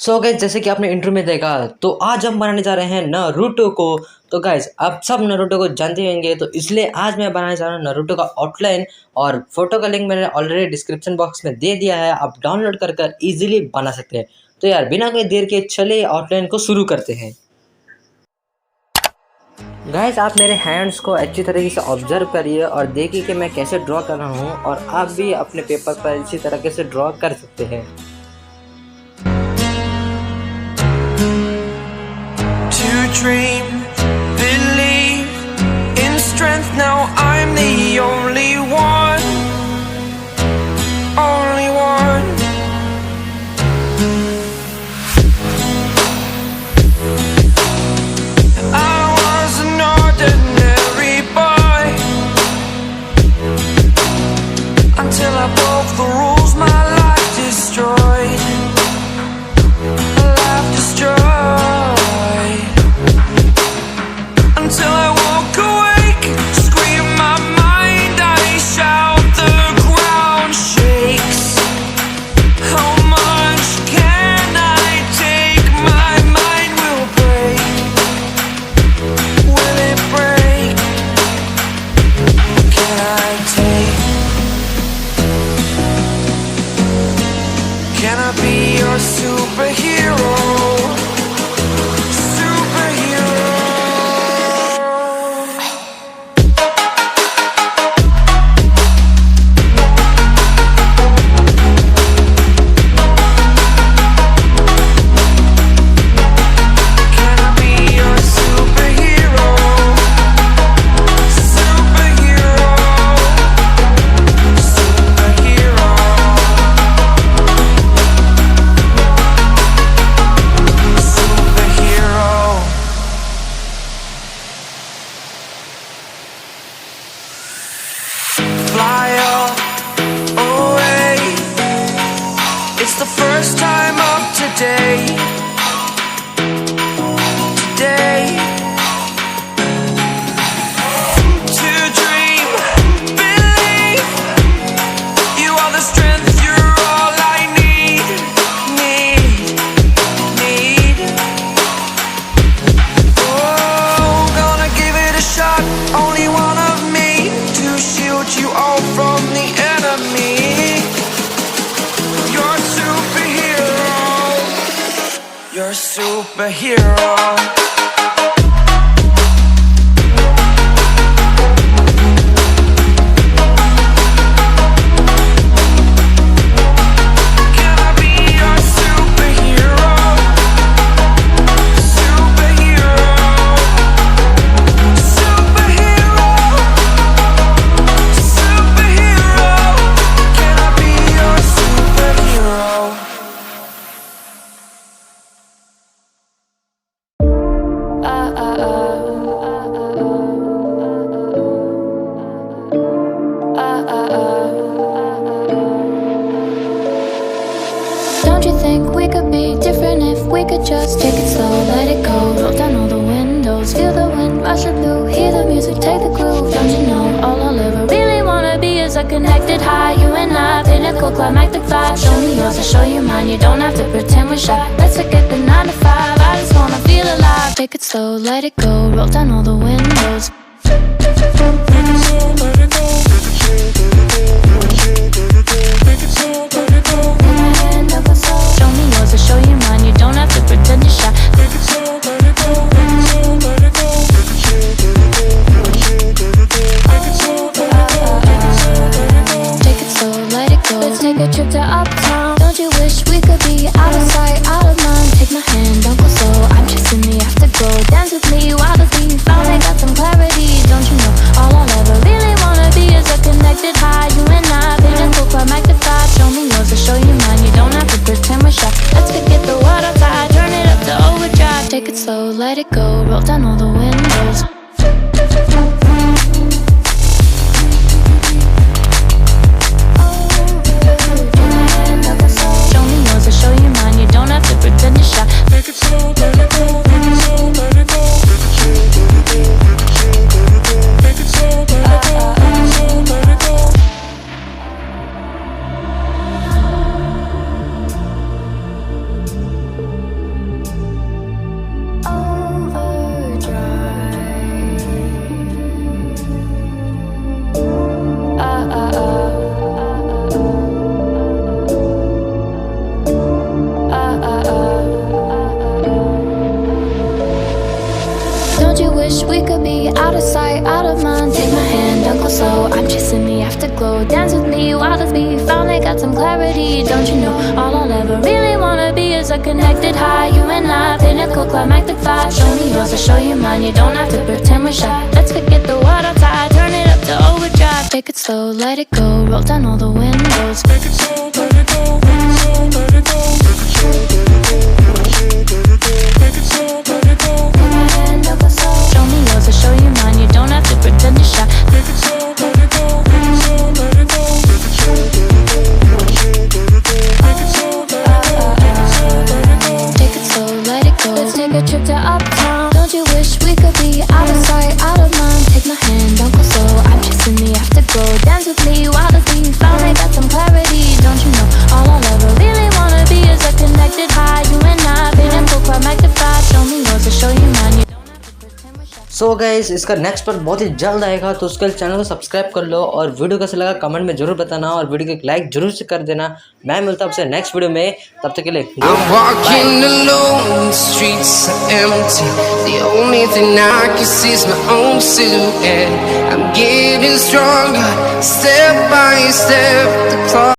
So guys जैसे कि आपने इंट्रो में देखा तो आज हम बनाने जा रहे हैं नारुतो को। तो गाइज आप सब नारुतो को जानते होंगे, तो इसलिए आज मैं बनाने जा रहा हूँ नारुतो का आउटलाइन। और फोटो का लिंक मैंने ऑलरेडी डिस्क्रिप्शन बॉक्स में दे दिया है, आप डाउनलोड कर कर ईजिली बना सकते हैं। तो यार बिना कोई देर के चले आउटलाइन को शुरू करते हैं। गाइस आप मेरे हैंड्स को अच्छी तरीके से ऑब्जर्व करिए और देखिए कि मैं कैसे ड्रॉ कर रहा हूँ, और आप भी अपने पेपर पर इसी तरीके से ड्रॉ कर सकते हैं। To dream, believe in strength. Now I'm the only one, only one. I was an ordinary boy until I broke the rules. My life destroyed, life destroyed. Until I walk awake, scream my mind, I shout, the ground shakes. How much can I take? My mind will break. Will it break? Can I take? Can I be your superhero? Fly away. It's the first time of today. To dream, believe. You are the strength, you're all I need. Oh, gonna give it a shot. Only one of me to shield you all from the enemy. You're a superhero. You're a superhero. Can I be your superhero? Superhero. Superhero. Superhero. Can I be your superhero? Don't you think we could be different if we could just take it slow, let it go, roll down all the windows, feel the wind rush the blue, hear the music, take the groove. Don't you know all I'll ever really wanna be is a connected high, you and I, pinnacle, climactic vibe. Show me yours, I'll show you mine, you don't have to pretend we're shy. Let's forget the 9 to 5, I just wanna feel alive. Take it slow, let it go, roll down all the windows. Show me yours, I'll show you mine. You don't have to pretend you're shy. Take it slow, let it go. Take it slow, let it go. Take it slow, let it go. Let's take a trip to uptown. Don't you wish we could be out of sight, out of mind? Take my hand, don't go slow. I'm chasing the afterglow. Dance with me while the beat finally got some clarity. Don't you know all I'll ever really wanna be is a connected high, you and I, pinnacle, climactic vibe. Show me yours, I'll show you mine. You don't have to pretend we're shy. Let's forget the world outside, turn it up to overdrive. Take it slow, let it go, roll down all the windows. Show me yours, I'll show you mine. You don't have to pretend you're shy. Take it slow, let it go. Take it slow, let it go. Take it slow, let it go. Take it slow, let it go. Don't you wish we could be out of sight, out of mind? Take my hand, don't go slow. I'm chasing the afterglow. Dance with me while the beat finally got some clarity. Don't you know all I'll ever really wanna be is a connected high. You and I, pinnacle, climactic vibe. Show me yours, I'll show you mine. You don't have to pretend we're shy. Let's forget the world outside, turn it up to overdrive. Take it slow, let it go, roll down all the windows. Take it slow, let it go, let it slow, let it go. Take it slow, let it go. Take my hand, don't go slow. Show me yours, I'll show you mine. You don't have to pretend you're shy. Take it slow, let it go, let it slow, let it go. Take it slow, let it go, take it slow, take it slow, let it go. Let's take a trip to uptown. Don't you wish we could be out of sight, out of mind? Take my hand, don't go slow. I'm chasing the afterglow. Dance with me while the beat finally got some clarity. Don't you know all I'll ever really wanna be is a connected high. You and I, pinnacle, climactic vibe. Show me yours, I'll show you mine. You don't have to pretend we're shy. So guys इसका next part बहुत ही जल्द आएगा, तो उसके लिए channel को subscribe कर लो और वीडियो कैसा लगा कमेंट में जरूर बताना और वीडियो को एक लाइक जरूर से कर देना। मैं मिलता हूं आपसे नेक्स्ट वीडियो में, तब तक के लिए I'm walking alone, the streets are empty. The only thing I can see is my own silhouette. I'm getting stronger, step by step. The clock